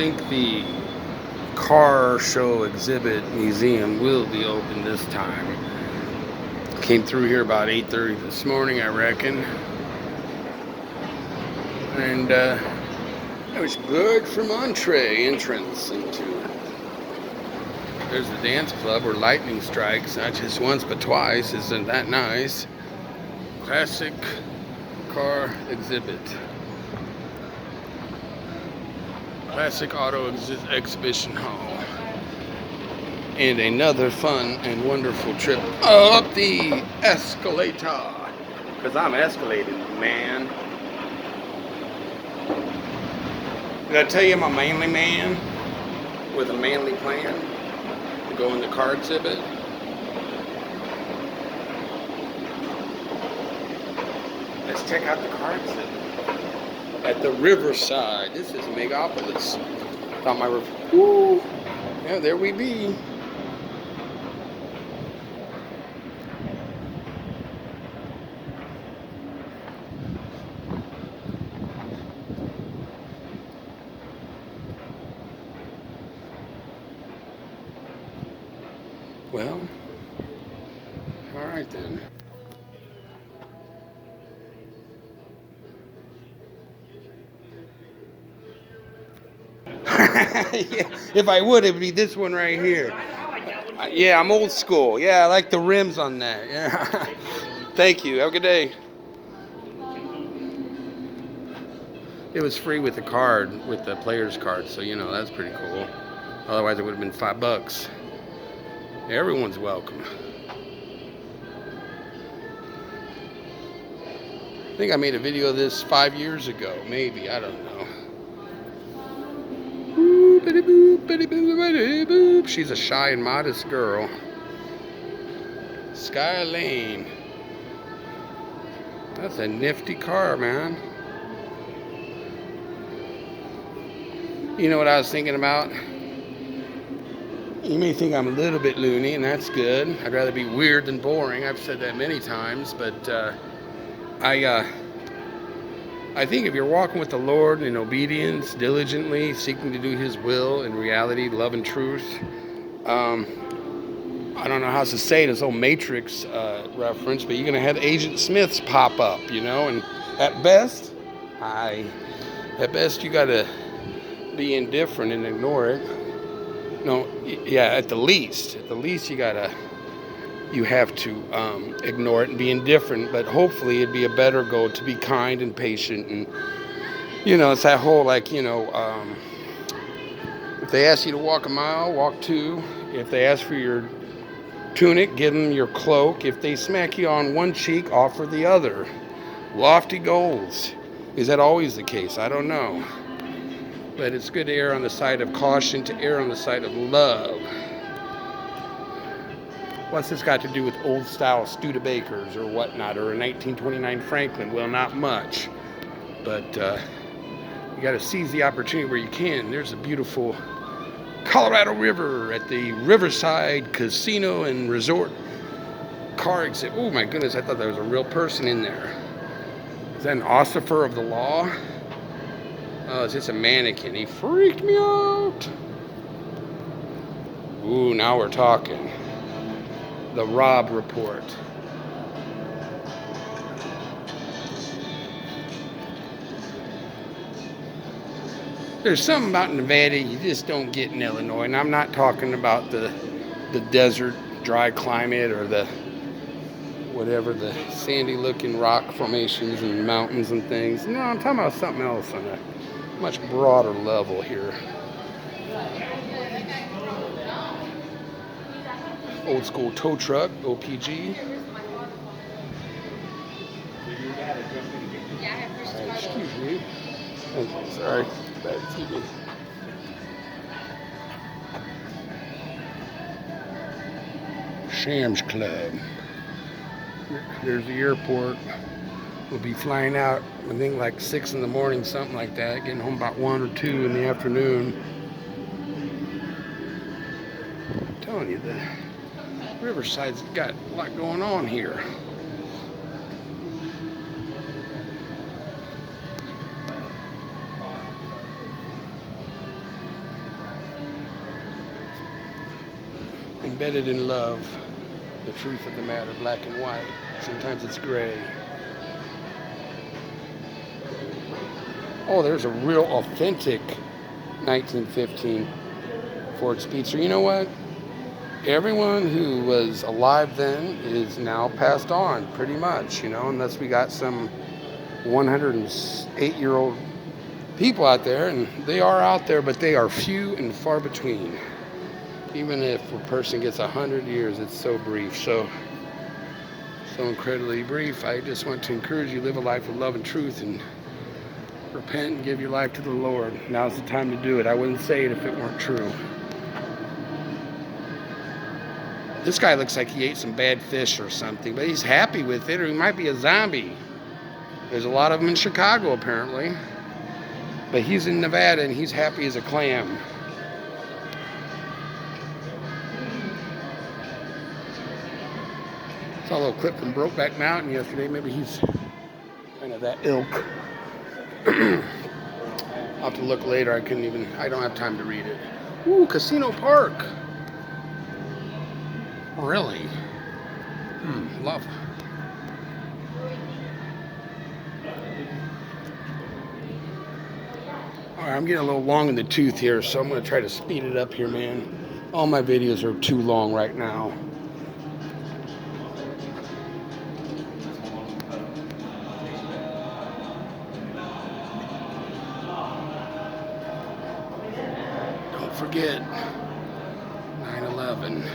think the car show exhibit museum will be open this time. Came through here about 8:30 this morning, I reckon. And it was good from entree entrance into. There's the dance club where lightning strikes, not just once but twice. Isn't that nice? Classic car exhibit. Classic auto exhibition hall. And another fun and wonderful trip up the escalator. Because I'm escalating, man. Did I tell you I'm a manly man with a manly plan to go in the car exhibit? Let's check out the car exhibit at the Riverside. This is Megapolis. Thought my woo. Yeah, there we be. Well, all right then. Yeah, if I would, it would be this one right here. Yeah, I'm old school. Yeah, I like the rims on that. Yeah. Thank you. Have a good day. It was free with the card, with the player's card, so you know that's pretty cool. Otherwise, it would have been $5. Everyone's welcome. I think I made a video of this 5 years ago, maybe. I don't know. She's a shy and modest girl. Sky Lane. That's a nifty car, man. You know what I was thinking about? You may think I'm a little bit loony, and that's good. I'd rather be weird than boring. I've said that many times, but I think if you're walking with the Lord in obedience, diligently, seeking to do His will in reality, love and truth, I don't know how to say it, it's old Matrix reference, but you're going to have Agent Smiths pop up, you know, and at best you got to be indifferent and ignore it. No, yeah, at the least you have to ignore it and be indifferent, but hopefully it'd be a better goal to be kind and patient. And you know, it's that whole, like, you know, if they ask you to walk a mile, walk 2. If they ask for your tunic, give them your cloak. If they smack you on one cheek, offer the other. Lofty goals. Is that always the case? I don't know. But it's good to err on the side of caution, to err on the side of love. What's this got to do with old-style Studebakers or whatnot, or a 1929 Franklin? Well, not much. But you got to seize the opportunity where you can. There's a beautiful Colorado River at the Riverside Casino and Resort car exhibit. Oh, my goodness, I thought there was a real person in there. Is that an ossifer of the law? Oh, it's just a mannequin. He freaked me out. Ooh, now we're talking. The Rob Report. There's something about Nevada you just don't get in Illinois, and I'm not talking about the desert, dry climate, or the whatever, the sandy-looking rock formations and mountains and things. No, I'm talking about something else on a much broader level here. Old school tow truck, OPG. Excuse me. Oh, sorry. Bad TV. Sam's Club. There's the airport. We'll be flying out, I think, like 6 in the morning, something like that. Getting home about 1 or 2 in the afternoon. I'm telling you, the Riverside's got a lot going on here. embedded in love, the truth of the matter, black and white. Sometimes it's gray. Oh, there's a real authentic 1915 Ford Speedster. You know what? Everyone who was alive then is now passed on, pretty much, unless we got some 108-year-old people out there, and they are out there, but they are few and far between. Even if a person gets 100 years, it's so brief, so incredibly brief. I just want to encourage you to live a life of love and truth and repent and give your life to the Lord. Now's the time to do it. I wouldn't say it if it weren't true. This guy looks like he ate some bad fish or something, but he's happy with it, or he might be a zombie. There's a lot of them in Chicago, apparently. But he's in Nevada, and he's happy as a clam. Saw a little clip from Brokeback Mountain yesterday. Maybe he's kind of that ilk. I'll have to look later. I don't have time to read it. Ooh, Casino Park. Really? Love. Alright, I'm getting a little long in the tooth here, so I'm going to try to speed it up here, man. All my videos are too long right now. Don't forget 9/11.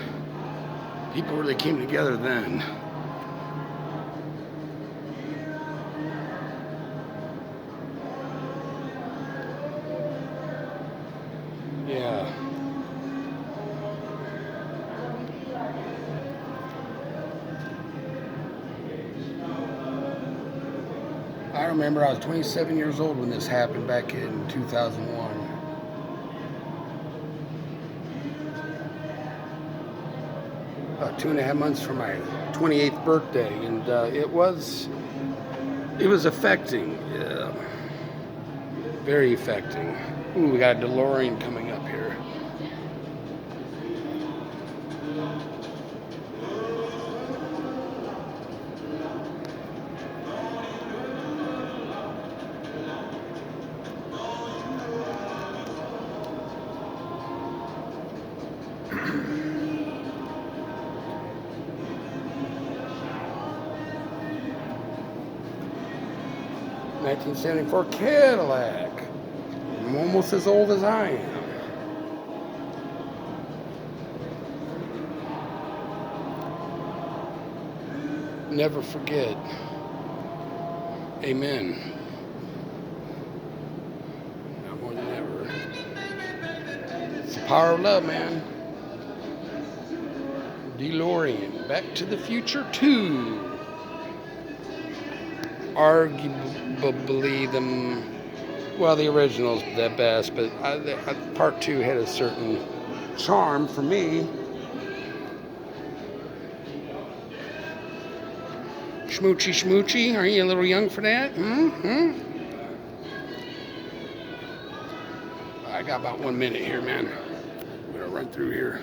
People really came together then. Yeah. I remember I was 27 years old when this happened back in 2001. About 2.5 months from my 28th birthday, and it was affecting, very affecting. Ooh, we got a DeLorean coming up here. ...1974 Cadillac. I'm almost as old as I am. Never forget. Amen. Not more than ever. It's the power of love, man. DeLorean. Back to the Future 2. Arguably the original's the best, but part 2 had a certain charm for me. Schmoochy schmoochy, are you a little young for that? I got about 1 minute here, man. I'm gonna run through here.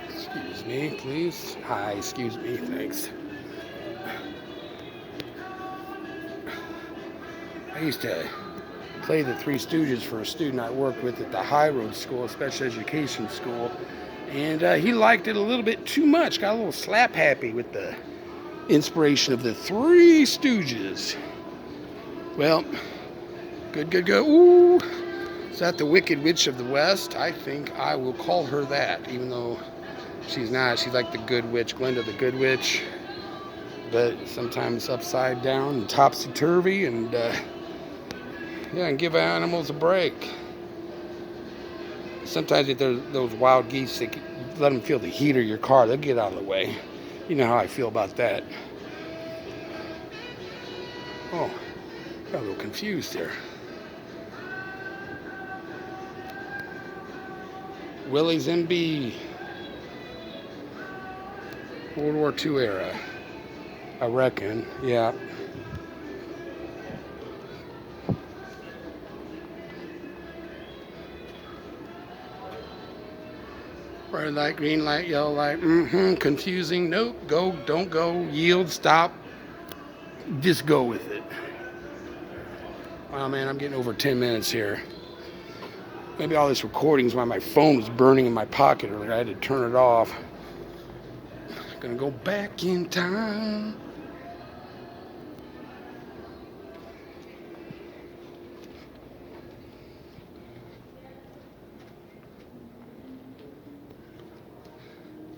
Excuse me, please. Hi, excuse me, thanks. I used to play the Three Stooges for a student I worked with at the High Road School, a special education school, and he liked it a little bit too much. Got a little slap happy with the inspiration of the Three Stooges. Well, good. Ooh, is that the Wicked Witch of the West? I think I will call her that, even though she's not. She's like the Good Witch, Glenda the Good Witch, but sometimes upside down and topsy-turvy, and and give animals a break. Sometimes if there's those wild geese, let them feel the heat of your car. They'll get out of the way. You know how I feel about that. Oh, got a little confused there. Willie's MB. World War II era, I reckon. Yeah. Red light, green light, yellow light. Confusing. Nope. Go. Don't go. Yield. Stop. Just go with it. Wow, man, I'm getting over 10 minutes here. Maybe all this recording is why my phone was burning in my pocket earlier. I had to turn it off. Gonna go back in time.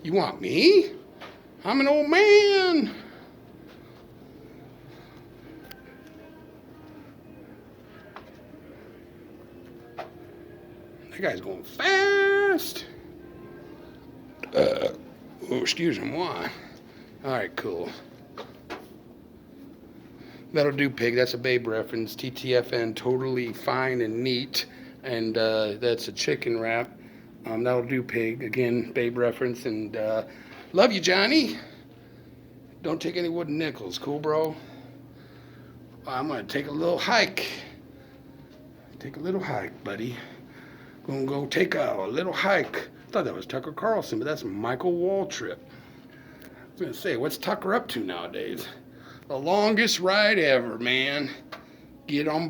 You want me? I'm an old man. That guy's going fast. Oh, excuse me, why? All right, cool. That'll do, pig. That's a Babe reference. TTFN, totally fine and neat. And that's a chicken wrap. That'll do, pig. Again, Babe reference. And love you, Johnny. Don't take any wooden nickels. Cool, bro? I'm going to take a little hike. Take a little hike, buddy. Gonna go take a little hike. I thought that was Tucker Carlson, but that's Michael Waltrip. I was gonna say, what's Tucker up to nowadays? The longest ride ever, man. Get on